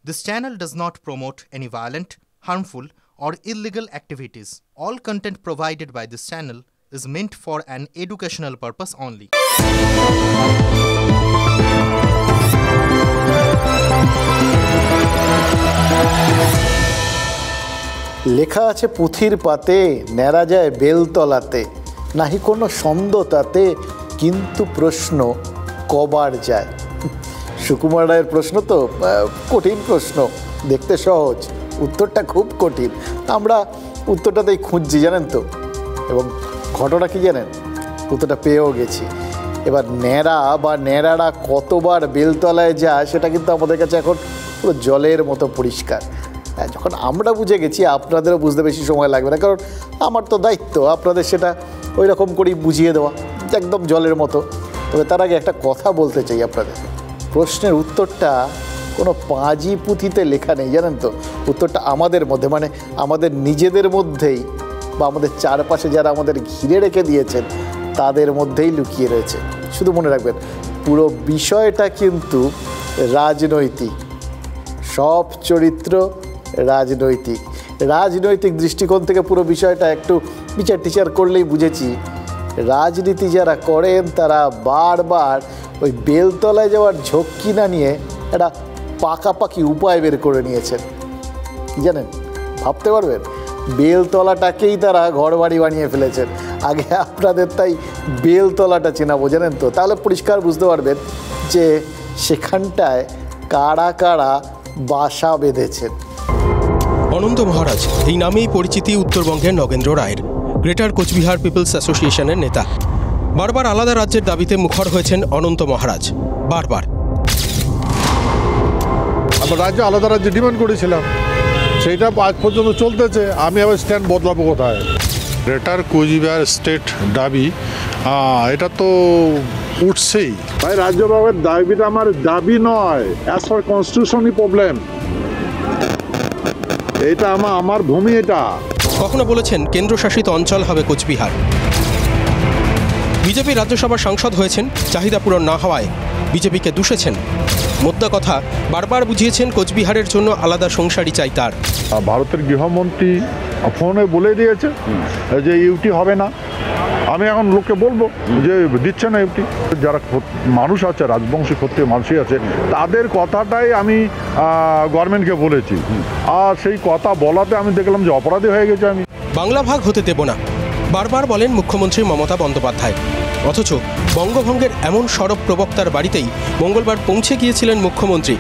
This channel does not promote any violent, harmful, or illegal activities. All content provided by this channel is meant for an educational purpose only. লেখা আছে পুঁথির পাতে, নেড়া যায় বেলতলাতে, নাহি কোনো ছন্দ তাতে, কিন্তু প্রশ্ন কবার যায়। সুকুমার রায়ের প্রশ্ন তো কঠিন প্রশ্ন, দেখতে সহজ, উত্তরটা খুব কঠিন। আমরা উত্তরটাতেই খুঁজছি, জানেন তো। এবং ঘটনা কি জানেন, উত্তরটা পেয়েও গেছি। এবার ন্যাড়া বা ন্যাড়ারা কতবার বেলতলায় যায় সেটা কিন্তু আমাদের কাছে এখন পুরো জলের মতো পরিষ্কার। যখন আমরা বুঝে গেছি, আপনাদেরও বুঝতে বেশি সময় লাগবে না, কারণ আমার তো দায়িত্ব আপনাদের সেটা ওই রকম করেই বুঝিয়ে দেওয়া, একদম জলের মতো। তবে তার আগে একটা কথা বলতে চাই আপনাদের। প্রশ্নের উত্তরটা কোনো পাঁজি পুঁথিতে লেখা নেই, জানেন তো। উত্তরটা আমাদের মধ্যে, মানে আমাদের নিজেদের মধ্যেই, বা আমাদের চারপাশে যারা আমাদের ঘিরে রেখে দিয়েছেন তাদের মধ্যেই লুকিয়ে রয়েছে। শুধু মনে রাখবেন, পুরো বিষয়টা কিন্তু রাজনৈতিক, সব চরিত্র রাজনৈতিক। রাজনৈতিক দৃষ্টিকোণ থেকে পুরো বিষয়টা একটু বিচার টিচার করলেই বুঝেছি, রাজনীতি যারা করেন তারা বারবার ওই বেলতলায় যাওয়ার ঝক্কি না নিয়ে একটা পাকাপাকি উপায় বের করে নিয়েছেন। কি জানেন, ভাবতে পারবেন? বেলতলাটাকেই তারা ঘরবাড়ি বানিয়ে ফেলেছেন। আগে আপনাদের তাই বেলতলাটা চেনাবো, জানেন তো। তাহলে পরিষ্কার বুঝতে পারবেন যে সেখানটায় কারা কারা বাসা বেঁধেছেন। অনন্ত মহারাজ এই নামেই পরিচিতি উত্তরবঙ্গের নগেন্দ্র রায়ের। গ্রেটার কোচবিহার পিপলস অ্যাসোসিয়েশনের নেতা। বারবার আলাদা রাজ্যের দাবিতে মুখর হয়েছেন অনন্ত মহারাজ, বারবার। আমরা রাজ্যে আলাদা রাজ্যে ডিমান্ড করেছিলাম, সেইটা আজ পর্যন্ত চলতেছে। আমি আবার স্ট্যান্ড বদলাবো কোথায়? গ্রেটার কোচবিহার স্টেট দাবি, এটা তো উঠছেই। ভাই, রাজ্যভাবের দাবিটা আমার দাবি নয়, অ্যাজ পার কনস্টিটিউশনই প্রবলেম। এটা আমার ভূমি। এটা কখনো বলেছেন কেন্দ্রশাসিত অঞ্চল হবে কোচবিহার। বিজেপি রাজ্যসভার সাংসদ হয়েছেন, চাহিদা পূরণ না হওয়ায় বিজেপিকে দূষেছেন। মোদ্দা কথা, বারবার বুঝিয়েছেন কোচবিহারের জন্য আলাদা সংসারই চাই তার। ভারতের গৃহমন্ত্রী ফোনে বলে দিয়েছে যে ইউটি হবে না। আমি এখন লোককে বলবো যে দিচ্ছে না ইউটি। যারা মানুষ আছে, রাজবংশী ক্ষত্রিয় মানুষই আছে, তাদের কথাটাই আমি গভর্নমেন্টকে বলেছি। আর সেই কথা বলাতে আমি দেখলাম যে অপরাধী হয়ে গেছে। আমি বাংলা ভাগ হতে দেব না, বারবার বলেন মুখ্যমন্ত্রী মমতা বন্দ্যোপাধ্যায়। অথচ বঙ্গভঙ্গের এমন সরব প্রবক্তার বাড়িতেই মঙ্গলবার পৌঁছে গিয়েছিলেন মুখ্যমন্ত্রী।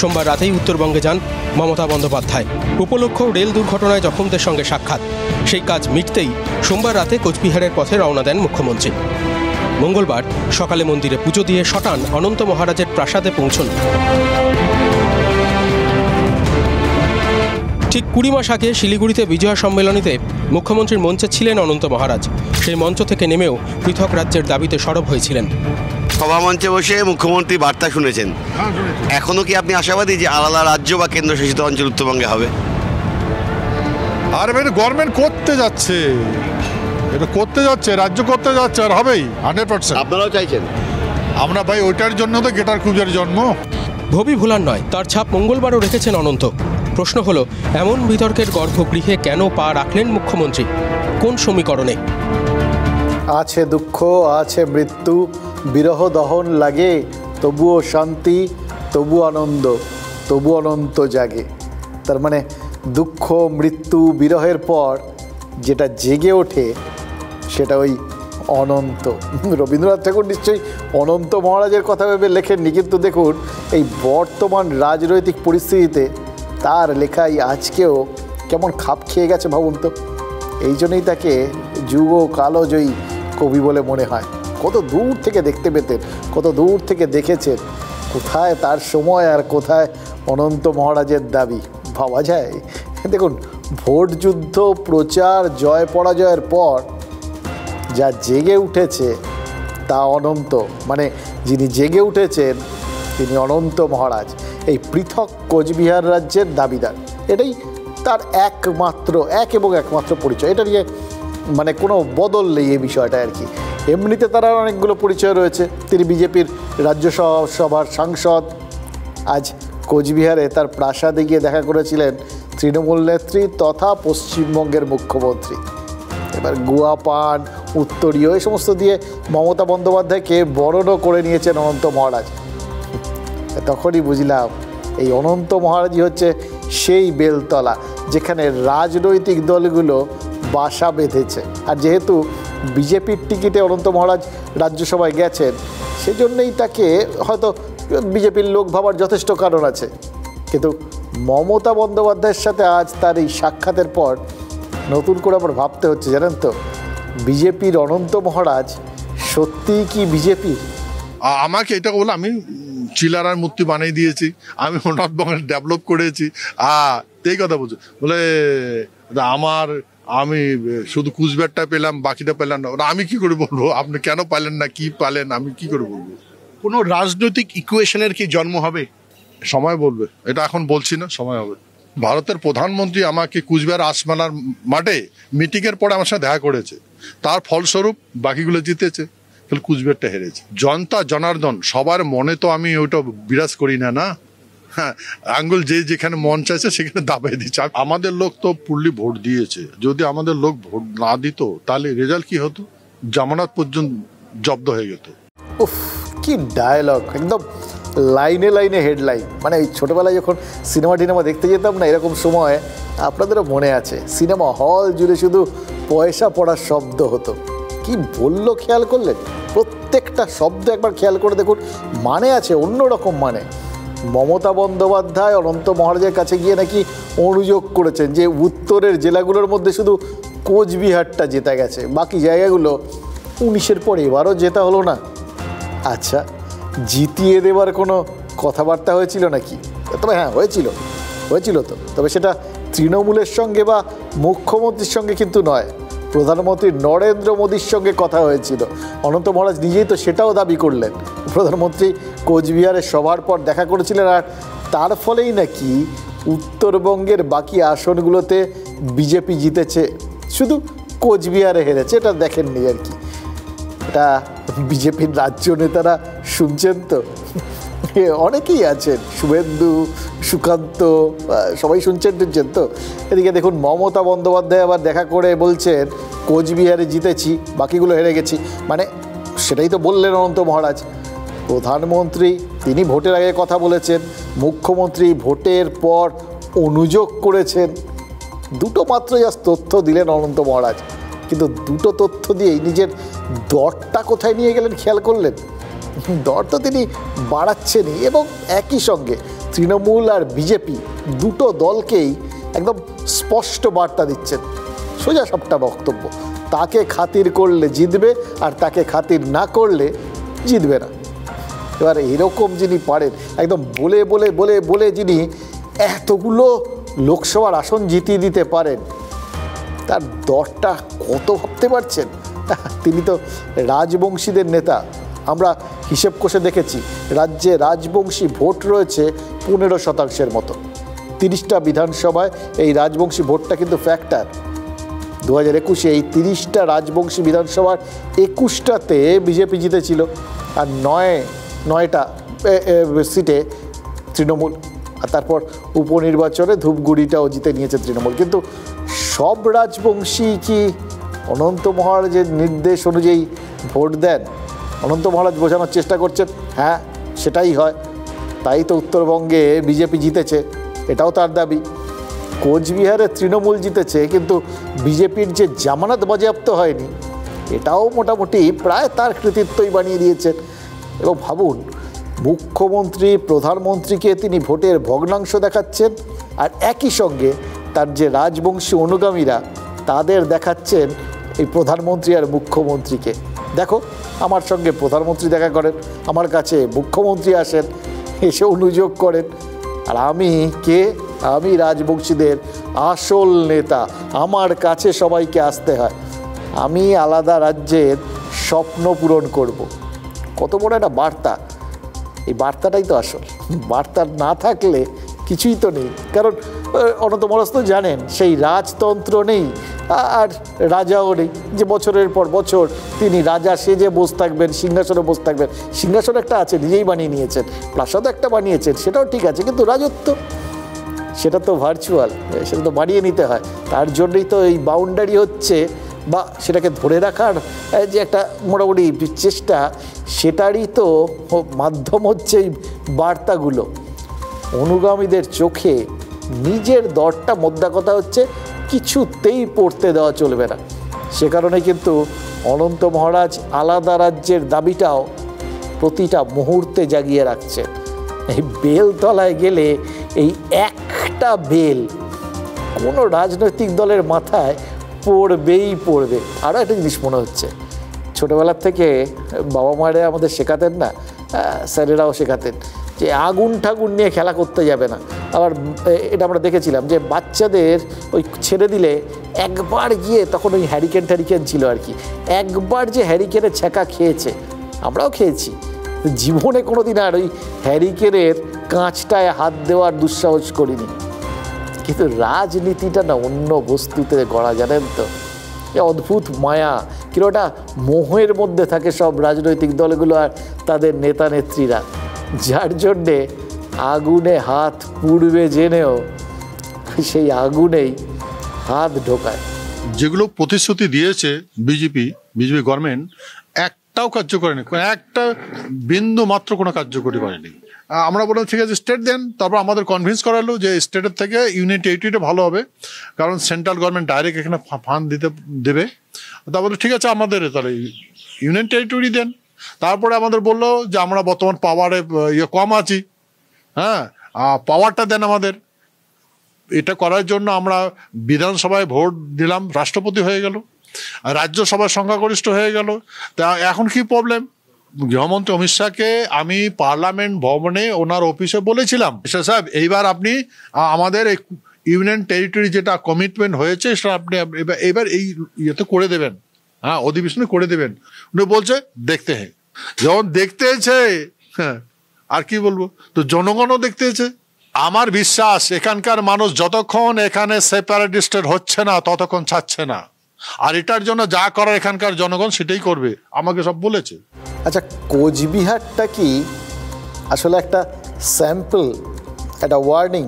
সোমবার রাতেই উত্তরবঙ্গে যান মমতা বন্দ্যোপাধ্যায়। উপলক্ষ রেল দুর্ঘটনায় জখমদের সঙ্গে সাক্ষাৎ। সেই কাজ মিটতেই সোমবার রাতে কোচবিহারের পথে রওনা দেন মুখ্যমন্ত্রী। মঙ্গলবার সকালে মন্দিরে পুজো দিয়ে শটান অনন্ত মহারাজের প্রাসাদে পৌঁছন। ঠিক 20 মাস আগে শিলিগুড়িতে বিজয়া সম্মেলনীতে মুখ্যমন্ত্রীর মঞ্চে ছিলেন অনন্ত মহারাজ। সেই মঞ্চ থেকে নেমেও পৃথক রাজ্যের দাবিতে সরব হয়েছিলেন। সভামঞ্চে বসে মুখ্যমন্ত্রী বার্তা শুনেছেন। এখনো কি আপনি আশাবাদী যে আলাদা রাজ্য বা কেন্দ্রশাসিত অঞ্চল উত্তরবঙ্গে হবে? আর গভর্নমেন্ট করতে যাচ্ছে, এটা করতে যাচ্ছে, রাজ্য করতে যাচ্ছে, আর হবেই 100%। আপনারাও চাইছেন? আমরা ভাই ওইটার জন্য তো গ্রেটার কোচবিহার জন্ম। ভবি ভুলার নয়, তার ছাপ মঙ্গলবারও রেখেছেন অনন্ত। প্রশ্ন হলো, এমন বিতর্কের গর্ভগৃহে কেন পা রাখলেন মুখ্যমন্ত্রী? কোন সমীকরণে? আছে দুঃখ, আছে মৃত্যু, বিরহ দহন লাগে, তবুও শান্তি, তবু আনন্দ, তবু অনন্ত জাগে। তার মানে দুঃখ, মৃত্যু, বিরহের পর যেটা জেগে ওঠে সেটা ওই অনন্ত। রবীন্দ্রনাথ ঠাকুর নিশ্চয়ই অনন্ত মহারাজের কথা ভেবে লেখেননি, কিন্তু দেখুন এই বর্তমান রাজনৈতিক পরিস্থিতিতে তার লেখাই আজকেও কেমন খাপ খেয়ে গেছে ভাবুন তো। এই জন্যই তাকে যুগ কালজয়ী কবি বলে মনে হয়। কত দূর থেকে দেখতে পেতেন, কত দূর থেকে দেখেছেন, কোথায় তার সময় আর কোথায় অনন্ত মহারাজের দাবি, ভাবা যায়? দেখুন, ভোট যুদ্ধ, প্রচার, জয় পরাজয়ের পর যা জেগে উঠেছে তা অনন্ত। মানে যিনি জেগে উঠেছেন তিনি অনন্ত মহারাজ, এই পৃথক কোচবিহার রাজ্যের দাবিদার। এটাই তার এক এবং একমাত্র পরিচয়। এটা নিয়ে মানে কোনো বদল নেই এই বিষয়টা আর কি। এমনিতে তার অনেকগুলো পরিচয় রয়েছে। তিনি বিজেপির রাজ্যসভার সাংসদ, আজ কোচবিহারে তার প্রাসাদে গিয়ে দেখা করেছিলেন তৃণমূল নেত্রী তথা পশ্চিমবঙ্গের মুখ্যমন্ত্রী। এবার গুয়া পান, উত্তরীয় এই সমস্ত দিয়ে মমতা বন্দ্যোপাধ্যায়কে বরণও করে নিয়েছেন অনন্ত মহারাজ। তখনই বুঝলাম এই অনন্ত মহারাজই হচ্ছে সেই বেলতলা যেখানে রাজনৈতিক দলগুলো বাসা বেঁধেছে। আর যেহেতু বিজেপির টিকিটে অনন্ত মহারাজ রাজ্যসভায় গেছেন, সেজন্যই তাকে হয়তো বিজেপির লোক ভাবার যথেষ্ট কারণ আছে। কিন্তু মমতা বন্দ্যোপাধ্যায়ের সাথে আজ তার এই সাক্ষাতের পর নতুন করে আমার ভাবতে হচ্ছে, জানেন তো, বিজেপির অনন্ত মহারাজ সত্যিই কি বিজেপির? আমাকে এটা বলে আমি চিলারার মূর্তি বানিয়ে দিয়েছি, আমি নর্থবেঙ্গল ডেভেলপ করেছি, এই কথা বলছি বলে আমি শুধু কুচবিহারটা পেলাম, বাকিটা পেলাম না। আমি কি করে বলবো? আপনি কেন পাইলেন না, কি পালেন, আমি কি করে বলবো? কোনো রাজনৈতিক ইকুয়েশনের কি জন্ম হবে? সময় বলবে, এটা এখন বলছি না, সময় হবে। ভারতের প্রধানমন্ত্রী আমাকে কুচবিহার আসমানার মাঠে মিটিংয়ের পরে আমার সাথে দেখা করেছে, তার ফলস্বরূপ বাকিগুলো জিতেছে, তাহলে কুচবিহারটা হেরেছে। জনতা জনার্দন সবার মনে তো আমি ওইটা বিরাজ করি না, না। হ্যাঁ, আঙ্গুল যেখানে মন চাইছে সেখানে দাবাই দিচ্ছে। আমাদের লোক তো পুরলি ভোট দিয়েছে, যদি আমাদের লোক ভোট না দিত তাহলে রেজাল্ট কি হতো? জামানত পর্যন্ত জব্দ হয়ে যেত। উফ, কি ডায়লগ! একদম লাইনে লাইনে হেডলাইন। মানে এই ছোটোবেলায় যখন সিনেমা টিনেমা দেখতে যেতাম না, এরকম সময় আপনাদেরও মনে আছে, সিনেমা হল জুড়ে শুধু পয়সা পড়ার শব্দ হতো। কি বললো খেয়াল করলেন? প্রত্যেকটা শব্দ একবার খেয়াল করে দেখুন, মানে আছে অন্যরকম মানে। মমতা বন্দ্যোপাধ্যায় অনন্ত মহারাজের কাছে গিয়ে নাকি অনুযোগ করেছেন যে উত্তরের জেলাগুলোর মধ্যে শুধু কোচবিহারটা জেতা গেছে, বাকি জায়গাগুলো 19-এর পর এবারও জেতা হলো না। আচ্ছা, জিতিয়ে দেওয়ার কোনো কথাবার্তা হয়েছিল নাকি? তবে হ্যাঁ, হয়েছিল তো, তবে সেটা তৃণমূলের সঙ্গে বা মুখ্যমন্ত্রীর সঙ্গে কিন্তু নয়, প্রধানমন্ত্রী নরেন্দ্র মোদীর সঙ্গে কথা হয়েছিল। অনন্ত মহারাজ নিজেই তো সেটাও দাবি করলেন। প্রধানমন্ত্রী কোচবিহারের সভার পর দেখা করেছিলেন, আর তার ফলেই নাকি উত্তরবঙ্গের বাকি আসনগুলোতে বিজেপি জিতেছে, শুধু কোচবিহারে হেরেছে। এটা দেখেননি আর কি। এটা বিজেপির রাজ্য নেতারা শুনছেন তো, অনেকেই আছেন, শুভেন্দু, সুকান্ত, সবাই শুনছেন তো। এদিকে দেখুন, মমতা বন্দ্যোপাধ্যায় আবার দেখা করে বলছেন কোচবিহারে জিতেছি, বাকিগুলো হেরে গেছি। মানে সেটাই তো বললেন অনন্ত মহারাজ। প্রধানমন্ত্রী তিনি ভোটের আগে কথা বলেছেন, মুখ্যমন্ত্রী ভোটের পর অনুযোগ করেছেন। দুটো মাত্র জাস্ট তথ্য দিলেন অনন্ত মহারাজ, কিন্তু দুটো তথ্য দিয়েই নিজের দরটা কোথায় নিয়ে গেলেন খেয়াল করলেন? দর তো তিনি বাড়াচ্ছেনই, এবং একই সঙ্গে তৃণমূল আর বিজেপি দুটো দলকেই একদম স্পষ্ট বার্তা দিচ্ছেন। সোজা সবটা বক্তব্য, তাকে খাতির করলে জিতবে, আর তাকে খাতির না করলে জিতবে না। এবার এরকম যিনি পারেন একদম বলে বলে বলে বলে যিনি এতগুলো লোকসভার আসন জিতিয়ে দিতে পারেন, তার দরটা কত ভাবতে পারছেন? তিনি তো রাজবংশীদের নেতা। আমরা হিসেব কষে দেখেছি, রাজ্যে রাজবংশী ভোট রয়েছে 15% মতো। 30টা বিধানসভায় এই রাজবংশী ভোটটা কিন্তু ফ্যাক্টর। 2021-এ এই 30টা রাজবংশী বিধানসভার 21টাতে বিজেপি জিতেছিল, আর 9টা সিটে তৃণমূল। আর তারপর উপনির্বাচনে ধূপগুড়িটাও জিতে নিয়েছে তৃণমূল। কিন্তু সব রাজবংশী কি অনন্ত মহারাজের নির্দেশ অনুযায়ী ভোট দেন? অনন্ত মহারাজ বোঝানোর চেষ্টা করছেন, হ্যাঁ সেটাই হয়, তাই তো উত্তরবঙ্গে বিজেপি জিতেছে, এটাও তার দাবি। কোচবিহারে তৃণমূল জিতেছে, কিন্তু বিজেপির যে জামানত বাজেয়াপ্ত হয়নি, এটাও মোটামুটি প্রায় তার কৃতিত্বই বানিয়ে দিয়েছেন। এবং ভাবুন, মুখ্যমন্ত্রী প্রধানমন্ত্রীকে তিনি ভোটের ভগ্নাংশ দেখাচ্ছেন, আর একই সঙ্গে তার যে রাজবংশী অনুগামীরা তাদের দেখাচ্ছেন এই প্রধানমন্ত্রী আর মুখ্যমন্ত্রীকে। দেখো, আমার সঙ্গে প্রধানমন্ত্রী দেখা করেন, আমার কাছে মুখ্যমন্ত্রী আসেন, এসে অনুযোগ করেন, আর আমি রাজবংশীদের আসল নেতা, আমার কাছে সবাইকে আসতে হয়, আমি আলাদা রাজ্যের স্বপ্ন পূরণ করব। কত বড় একটা বার্তা! এই বার্তাটাই তো আসল। বার্তা না থাকলে কিছুই তো নেই। কারণ অনন্ত মহারাজ তো জানেন সেই রাজতন্ত্র নেই, আর রাজাও নেই যে বছরের পর বছর তিনি রাজা সেজে বসে থাকবেন, সিংহাসনে বসে থাকবেন। সিংহাসন একটা আছে, নিজেই বানিয়ে নিয়েছেন, প্রাসাদ একটা বানিয়েছেন, সেটাও ঠিক আছে, কিন্তু রাজত্ব সেটা তো ভার্চুয়াল, সেটা তো বানিয়ে নিতে হয়। তার জন্যই তো এই বাউন্ডারি হচ্ছে, বা সেটাকে ধরে রাখার যে একটা মোটামুটি চেষ্টা, সেটারই তো মাধ্যম হচ্ছে এই বার্তাগুলো। অনুগামীদের চোখে নিজের দরটা, মোদ্দা কথা হচ্ছে কিছুতেই পড়তে দেওয়া চলবে না। সে কারণে কিন্তু অনন্ত মহারাজ আলাদা রাজ্যের দাবিটাও প্রতিটা মুহূর্তে জাগিয়ে রাখছেন। এই বেলতলায় গেলে এই একটা বেল কোনো রাজনৈতিক দলের মাথায় পড়বেই পড়বে। আরও একটা জিনিস মনে হচ্ছে, ছোটোবেলার থেকে বাবা মায়েরা আমাদের শেখাতেন না, স্যারেরাও শেখাতেন যে আগুন ঠাগুন নিয়ে খেলা করতে যাবে না। আবার এটা আমরা দেখেছিলাম যে বাচ্চাদের ওই ছেড়ে দিলে একবার গিয়ে, তখন ওই হ্যারিকেন ট্যারিকেন ছিল আর কি, একবার যে হ্যারিকেনের ছ্যাঁকা খেয়েছে, আমরাও খেয়েছি, জীবনে কোনো দিন আর ওই হ্যারিকেনের কাঁচটায় হাত দেওয়ার দুঃসাহস করিনি। কিন্তু রাজনীতিটা না অন্য বস্তুতে গড়া, জানেন তো, অদ্ভুত মায়া, কিন্তু ওটা মোহের মধ্যে থাকে সব রাজনৈতিক দলগুলো আর তাদের নেতা নেত্রীরা, যার জন্যে আগুনে হাত পুড়বে জেনেও সেই আগুনেই হাত ঢোকায়। যেগুলো প্রতিশ্রুতি দিয়েছে বিজেপি গভর্নমেন্ট, একটাও কার্য করেনি, একটা বিন্দু মাত্র কোনো কার্যকরী করেনি। আমরা বললাম ঠিক আছে স্টেট দেন, তারপর আমাদের কনভিন্স করালো যে স্টেটের থেকে ইউনিয়ন টেরিটরিটা ভালো হবে, কারণ সেন্ট্রাল গভর্নমেন্ট ডাইরেক্ট এখানে ফান্ড দেবে। তারপরে ঠিক আছে আমাদের তাহলে ইউনিয়ন টেরিটরি দেন। তারপরে আমাদের বললো যে আমরা বর্তমান পাওয়ারে কম আছি, হ্যাঁ পাওয়ারটা দেন আমাদের। এটা করার জন্য আমরা বিধানসভায় ভোট দিলাম, রাষ্ট্রপতি হয়ে গেল, রাজ্যসভার সংখ্যাগরিষ্ঠ হয়ে গেল। তা এখন কি প্রবলেম? গৃহমন্ত্রী অমিত শাহকে আমি পার্লামেন্ট ভবনে ওনার অফিসে বলেছিলাম, সাহেব এইবার আপনি আমাদের এই ইউনিয়ন টেরিটরি যেটা কমিটমেন্ট হয়েছে সেটা আপনি এবার এই ইয়েতে করে দেবেন, হ্যাঁ অধিবেশনে করে দেবেন। উনি বলছে দেখতে হ্যাঁ, যখন দেখতে এসে হ্যাঁ আর কি বলবো, তো জনগণও দেখতে এসে। আমার বিশ্বাস এখানকার মানুষ যতক্ষণ এখানে সেপারেটিস্টের হচ্ছে না ততক্ষণ ছাড়ছে না, আর এটার জন্য যা করার এখানকার জনগণ সেটাই করবে, আমাকে সব বলেছে। আচ্ছা, কোচবিহারটা কি আসলে একটা স্যাম্পল, একটা ওয়ার্নিং,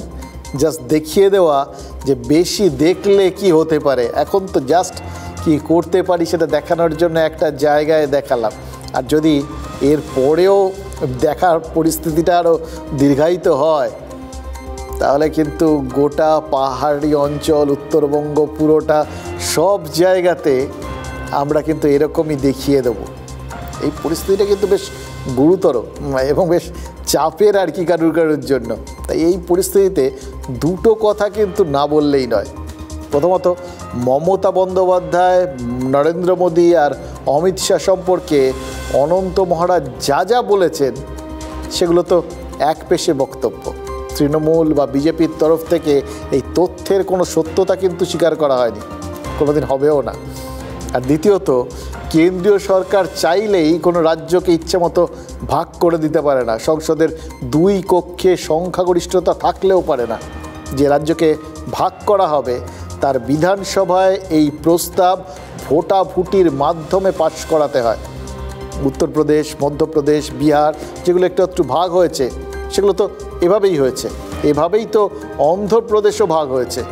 জাস্ট দেখিয়ে দেওয়া যে বেশি দেখলে কি হতে পারে? এখন তো জাস্ট কি করতে পারি সেটা দেখানোর জন্য একটা জায়গায় দেখালাম, আর যদি এর পরেও দেখার পরিস্থিতিটা আরও দীর্ঘায়িত হয় তাহলে কিন্তু গোটা পাহাড়ি অঞ্চল, উত্তরবঙ্গ পুরোটা, সব জায়গাতে আমরা কিন্তু এরকমই দেখিয়ে দেব। এই পরিস্থিতিটা কিন্তু বেশ গুরুতর এবং বেশ চাপের আর কি কারুর জন্য। তাই এই পরিস্থিতিতে দুটো কথা কিন্তু না বললেই নয়। প্রথমত, মমতা বন্দ্যোপাধ্যায়, নরেন্দ্র মোদী আর অমিত শাহ সম্পর্কে অনন্ত মহারাজ যা যা বলেছেন সেগুলো তো এক পেশে বক্তব্য। তৃণমূল বা বিজেপির তরফ থেকে এই তথ্যের কোনো সত্যতা কিন্তু স্বীকার করা হয়নি, কোনোদিন হবেও না। আর দ্বিতীয়ত, কেন্দ্রীয় সরকার চাইলেই কোনো রাজ্যকে ইচ্ছে মতো ভাগ করে দিতে পারে না। সংসদের 2 কক্ষে সংখ্যাগরিষ্ঠতা থাকলেও পারে না। যে রাজ্যকে ভাগ করা হবে তার বিধানসভায় এই প্রস্তাব ভোটাভুটির মাধ্যমে পাশ করাতে হয়। উত্তরপ্রদেশ, মধ্যপ্রদেশ, বিহার যেগুলো একটু ভাগ হয়েছে সেগুলো তো এভাবেই হয়েছে, এভাবেই তো অন্ধ্রপ্রদেশও ভাগ হয়েছে।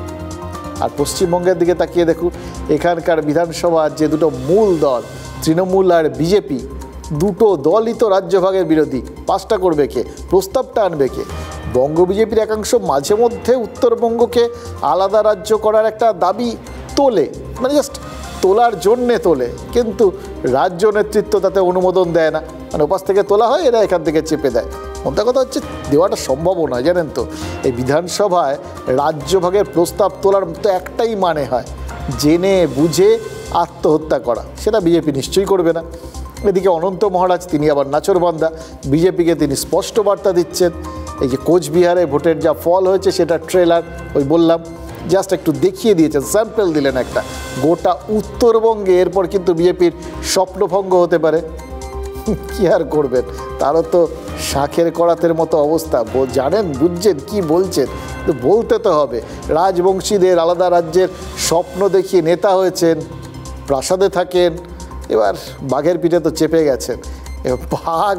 আর পশ্চিমবঙ্গের দিকে তাকিয়ে দেখুন, এখানকার বিধানসভার যে দুটো মূল দল তৃণমূল আর বিজেপি, দুটো দলই তো রাজ্যভাগের বিরোধী। পাশটা করবে কে? প্রস্তাবটা আনবে কে? বঙ্গ বিজেপির একাংশ মাঝে মধ্যে উত্তরবঙ্গকে আলাদা রাজ্য করার একটা দাবি তোলে, মানে জাস্ট তোলার জন্যে তোলে, কিন্তু রাজ্য নেতৃত্ব তাতে অনুমোদন দেয় না। মানে ওপাশ থেকে তোলা হয়, এরা এখান থেকে চেপে দেয়। মোদ্দা কথা হচ্ছে দেওয়াটা সম্ভবও নয়, জানেন তো। এই বিধানসভায় রাজ্যভাগের প্রস্তাব তোলার তো একটাই মানে হয়, জেনে বুঝে আত্মহত্যা করা। সেটা বিজেপি নিশ্চয়ই করবে না। এদিকে অনন্ত মহারাজ তিনি আবার নাচরবান্দা, বিজেপিকে তিনি স্পষ্ট বার্তা দিচ্ছেন। এই যে কোচবিহারে ভোটের যা ফল হয়েছে সেটা ট্রেলার, ওই বললাম জাস্ট একটু দেখিয়ে দিয়েছেন, স্যাম্পল দিলেন একটা। গোটা উত্তরবঙ্গে এরপর কিন্তু বিজেপির স্বপ্নভঙ্গ হতে পারে। কি আর করবেন, তারও তো শাঁখের করাতের মতো অবস্থা। জানেন, বুঝছেন কি বলছেন, তো বলতে তো হবে। রাজবংশীদের আলাদা রাজ্যের স্বপ্ন দেখিয়ে নেতা হয়েছেন, প্রাসাদে থাকেন, এবার বাঘের পিঠে তো চেপে গেছেন। বাঘ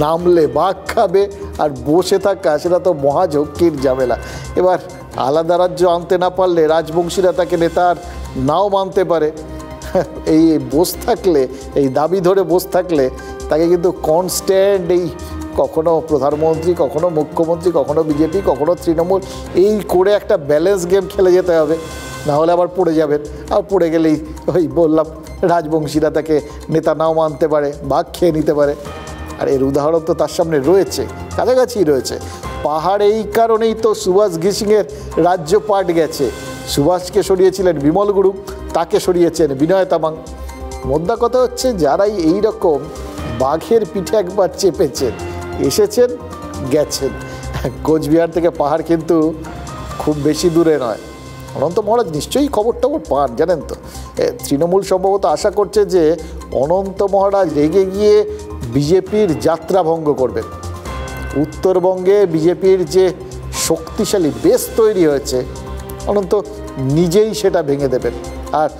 নামলে বাঘ খাবে, আর বসে থাকা সেটা তো মহাঝক্কির ঝামেলা। এবার আলাদা রাজ্য আনতে না পারলে রাজবংশীরা তাকে নেতার নাও মানতে পারে। এই বস থাকলে, এই দাবি ধরে বস থাকলে তাকে কিন্তু কনস্ট্যান্ট এই কখনো প্রধানমন্ত্রী, কখনো মুখ্যমন্ত্রী, কখনো বিজেপি, কখনো তৃণমূল, এই করে একটা ব্যালেন্স গেম খেলে যেতে হবে, না হলে আবার পড়ে যাবেন। আর পড়ে গেলেই ওই বললাম, রাজবংশীরা তাকে নেতা নাও মানতে পারে, বাঘ খেয়ে নিতে পারে। আর এর উদাহরণ তো তার সামনে রয়েছে, কাছাকাছি রয়েছে। পাহাড় এই কারণেই তো সুভাষ ঘিসিংয়ের রাজ্য পাট গেছে। সুভাষকে সরিয়েছিলেন বিমল গুরুং, তাকে সরিয়েছেন বিনয় তামাং। মোদ্দা কথা হচ্ছে, যারাই এই রকম বাঘের পিঠে একবার চেপেছেন, এসেছেন গেছেন। কোচবিহার থেকে পাহাড় কিন্তু খুব বেশি দূরে নয়। অনন্ত মহারাজ নিশ্চয়ই খবর টবর পান, জানেন তো। তৃণমূল সম্ভবত আশা করছে যে অনন্ত মহারাজ রেগে গিয়ে বিজেপির যাত্রা ভঙ্গ করবেন। উত্তরবঙ্গে বিজেপির যে শক্তিশালী বেস তৈরি হয়েছে, অনন্ত নিজেই সেটা ভেঙে দেবেন। আর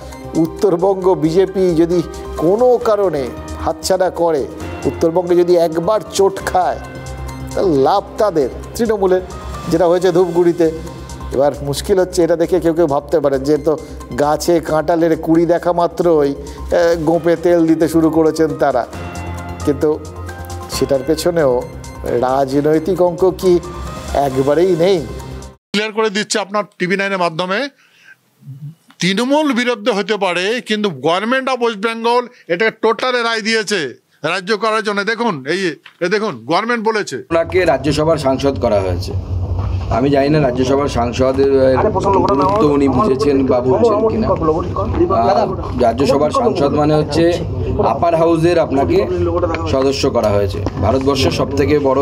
উত্তরবঙ্গ বিজেপি যদি কোনো কারণে হাতছাড়া করে, উত্তরবঙ্গে যদি একবার চোট খায়, তাহলে লাভ তাদের তৃণমূলের, যেটা হয়েছে ধূপগুড়িতে। এবার মুশকিল হচ্ছে, এটা দেখে কেউ কেউ ভাবতে পারেন যে তো গাছে কাঁঠালের কুড়ি দেখা মাত্রই গোঁপে তেল দিতে শুরু করেছেন তারা, কিন্তু সেটার পেছনেও রাজনৈতিক অঙ্ক কি একবারেই নেই? ক্লিয়ার করে দিচ্ছে আপনার টিভি 9-এর মাধ্যমে, তৃণমূল বিরুদ্ধে হতে পারে, কিন্তু গভর্নমেন্ট অফ ওয়েস্ট বেঙ্গল এটা টোটাল রায় দিয়েছে রাজ্য করার জন্য। দেখুন, এই দেখুন, গভর্নমেন্ট বলেছে ওনাকে রাজ্যসভার সাংসদ করা হয়েছে। আমি জানি না রাজ্যসভার সাংসদের গুরুত্ব উনি বুঝেছেন বা বুঝছেন কিনা। রাজ্যসভার সাংসদ মানে হচ্ছে আপার হাউসের আপনাকে সদস্য করা হয়েছে। ভারতবর্ষের সব থেকে বড়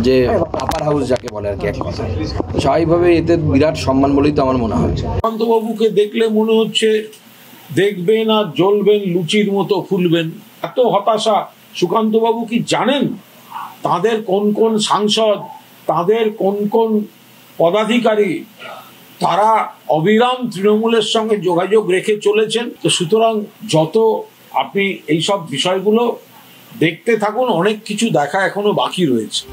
যে আপার হাউস যাকে বলে আর কি, এক কথা। স্বাভাবিকভাবে এতে বিরাট সম্মান বলেই তো আমার মনে হয়। সুকান্তবাবুকে দেখলে মনে হচ্ছে দেখবেন আর জ্বলবেন, লুচির মতো ফুলবেন, এত হতাশা। সুকান্তবাবু কি জানেন তাদের কোন কোন সাংসদ, তাদের কোন কোন পদাধিকারী তারা অবিরাম তৃণমূলের সঙ্গে যোগাযোগ রেখে চলেছেন? তো সুতরাং যত আপনি এইসব বিষয়গুলো দেখতে থাকুন, অনেক কিছু দেখা এখনো বাকি রয়েছে।